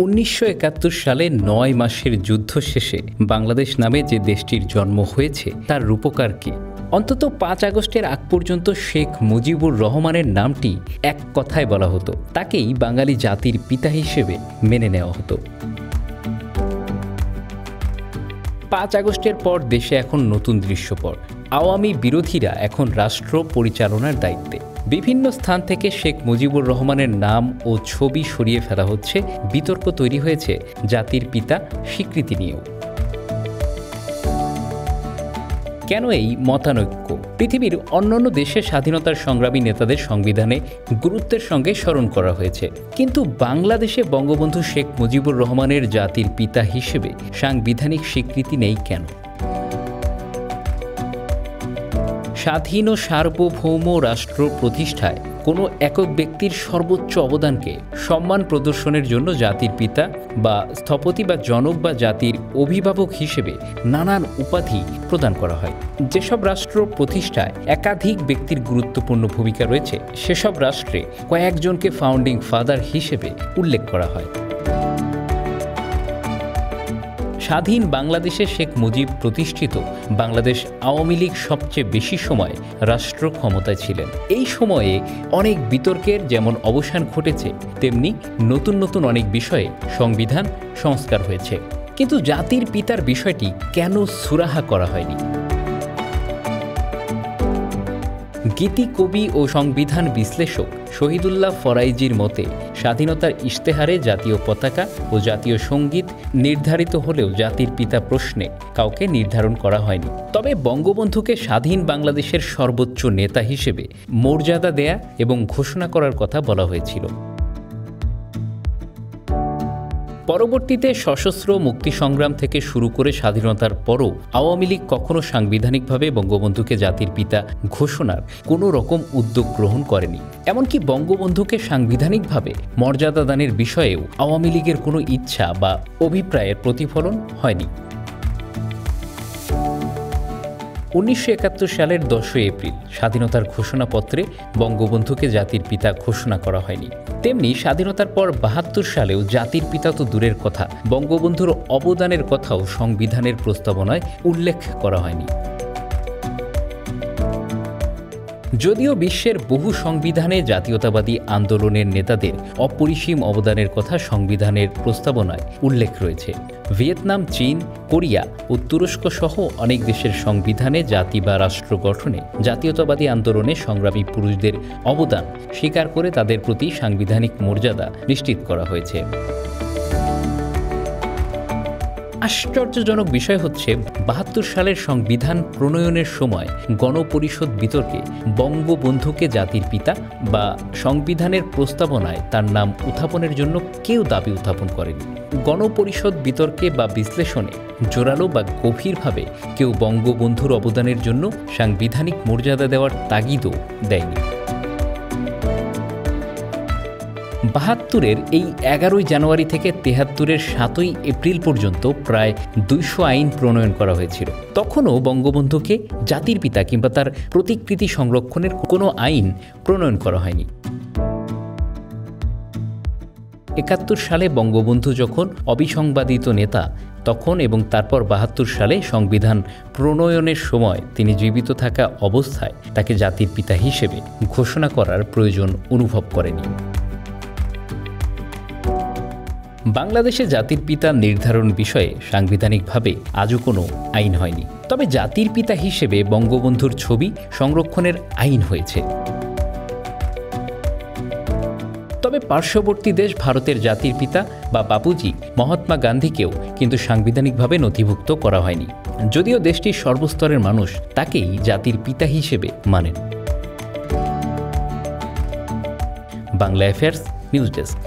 1971 সালে ৯ মাসের যুদ্ধ শেষে বাংলাদেশ নামে যে দেশটির জন্ম হয়েছে তার রূপকার কে? অন্তত ৫ আগস্টের আগ পর্যন্ত শেখ মুজিবুর রহমানের নামটি এক কথায় বলা হতো, তাকেই বাঙালি জাতির পিতা হিসেবে মেনে নেওয়া হতো। ৫ আগস্টের পর দেশে এখন নতুন দৃশ্যপট। আওয়ামী বিরোধীরা এখন রাষ্ট্র পরিচালনার দায়িত্বে। বিভিন্ন স্থান থেকে শেখ মুজিবুর রহমানের নাম ও ছবি সরিয়ে ফেলা হচ্ছে। বিতর্ক তৈরি হয়েছে জাতির পিতা স্বীকৃতি নিয়েও। কেন এই মতানৈক্য? পৃথিবীর অন্যান্য দেশের স্বাধীনতার সংগ্রামী নেতাদের সংবিধানে গুরুত্বের সঙ্গে স্মরণ করা হয়েছে, কিন্তু বাংলাদেশে বঙ্গবন্ধু শেখ মুজিবুর রহমানের জাতির পিতা হিসেবে সাংবিধানিক স্বীকৃতি নেই কেন? স্বাধীন ও সার্বভৌম রাষ্ট্র প্রতিষ্ঠায় কোনো একক ব্যক্তির সর্বোচ্চ অবদানকে সম্মান প্রদর্শনের জন্য জাতির পিতা বা স্থপতি বা জনক বা জাতির অভিভাবক হিসেবে নানান উপাধি প্রদান করা হয়। যেসব রাষ্ট্র প্রতিষ্ঠায় একাধিক ব্যক্তির গুরুত্বপূর্ণ ভূমিকা রয়েছে, সেসব রাষ্ট্রে কয়েকজনকে ফাউন্ডিং ফাদার হিসেবে উল্লেখ করা হয়। স্বাধীন বাংলাদেশে শেখ মুজিব প্রতিষ্ঠিত বাংলাদেশ আওয়ামী লীগ সবচেয়ে বেশি সময় রাষ্ট্র ক্ষমতায় ছিলেন। এই সময়ে অনেক বিতর্কের যেমন অবসান ঘটেছে, তেমনি নতুন নতুন অনেক বিষয়ে সংবিধান সংস্কার হয়েছে। কিন্তু জাতির পিতার বিষয়টি কেন সুরাহা করা হয়নি? গীতি কবি ও সংবিধান বিশ্লেষক শহীদুল্লাহ ফরাইজির মতে, স্বাধীনতার ইশতেহারে জাতীয় পতাকা ও জাতীয় সঙ্গীত নির্ধারিত হলেও জাতির পিতা প্রশ্নে কাউকে নির্ধারণ করা হয়নি। তবে বঙ্গবন্ধুকে স্বাধীন বাংলাদেশের সর্বোচ্চ নেতা হিসেবে মর্যাদা দেয়া এবং ঘোষণা করার কথা বলা হয়েছিল। পরবর্তীতে সশস্ত্র মুক্তি সংগ্রাম থেকে শুরু করে স্বাধীনতার পরও আওয়ামী লীগ কখনো সাংবিধানিকভাবে বঙ্গবন্ধুকে জাতির পিতা ঘোষণার কোনো রকম উদ্যোগ গ্রহণ করেনি। এমনকি বঙ্গবন্ধুকে সাংবিধানিকভাবে মর্যাদা দানের বিষয়েও আওয়ামী লীগের কোনো ইচ্ছা বা অভিপ্রায়ের প্রতিফলন হয়নি। 1971 সালের 10 এপ্রিল স্বাধীনতার ঘোষণাপত্রে বঙ্গবন্ধুকে জাতির পিতা ঘোষণা করা হয়নি। তেমনি স্বাধীনতার পর 72 সালেও জাতির পিতা তো দূরের কথা, বঙ্গবন্ধুর অবদানের কথাও সংবিধানের প্রস্তাবনায় উল্লেখ করা হয়নি। যদিও বিশ্বের বহু সংবিধানে জাতীয়তাবাদী আন্দোলনের নেতাদের অপরিসীম অবদানের কথা সংবিধানের প্রস্তাবনায় উল্লেখ রয়েছে। ভিয়েতনাম, চীন, কোরিয়া ও তুরস্ক সহ অনেক দেশের সংবিধানে জাতি বা রাষ্ট্র গঠনে জাতীয়তাবাদী আন্দোলনে সংগ্রামী পুরুষদের অবদান স্বীকার করে তাদের প্রতি সাংবিধানিক মর্যাদা নিশ্চিত করা হয়েছে। আশ্চর্যজনক বিষয় হচ্ছে, 72 সালের সংবিধান প্রণয়নের সময় গণপরিষদ বিতর্কে বঙ্গবন্ধুকে জাতির পিতা বা সংবিধানের প্রস্তাবনায় তার নাম উত্থাপনের জন্য কেউ দাবি উত্থাপন করেনি। গণপরিষদ বিতর্কে বা বিশ্লেষণে জোরালো বা গভীরভাবে কেউ বঙ্গবন্ধুর অবদানের জন্য সাংবিধানিক মর্যাদা দেওয়ার তাগিদও দেয়নি। 72-এর এই 11 জানুয়ারি থেকে 73-এর 7 এপ্রিল পর্যন্ত প্রায় 200 আইন প্রণয়ন করা হয়েছিল। তখনও বঙ্গবন্ধুকে জাতির পিতা কিংবা তার প্রতিকৃতি সংরক্ষণের কোনো আইন প্রণয়ন করা হয়নি। 71 সালে বঙ্গবন্ধু যখন অবিসংবাদিত নেতা, তখন এবং তারপর 72 সালে সংবিধান প্রণয়নের সময় তিনি জীবিত থাকা অবস্থায় তাকে জাতির পিতা হিসেবে ঘোষণা করার প্রয়োজন অনুভব করেনি। বাংলাদেশে জাতির পিতা নির্ধারণ বিষয়ে সাংবিধানিকভাবে আজও কোনো আইন হয়নি। তবে জাতির পিতা হিসেবে বঙ্গবন্ধুর ছবি সংরক্ষণের আইন হয়েছে। তবে পার্শ্ববর্তী দেশ ভারতের জাতির পিতা বা বাপুজি মহাত্মা গান্ধীকেও কিন্তু সাংবিধানিকভাবে নথিভুক্ত করা হয়নি, যদিও দেশটির সর্বস্তরের মানুষ তাকেই জাতির পিতা হিসেবে মানেন। Bangla affairs news desk.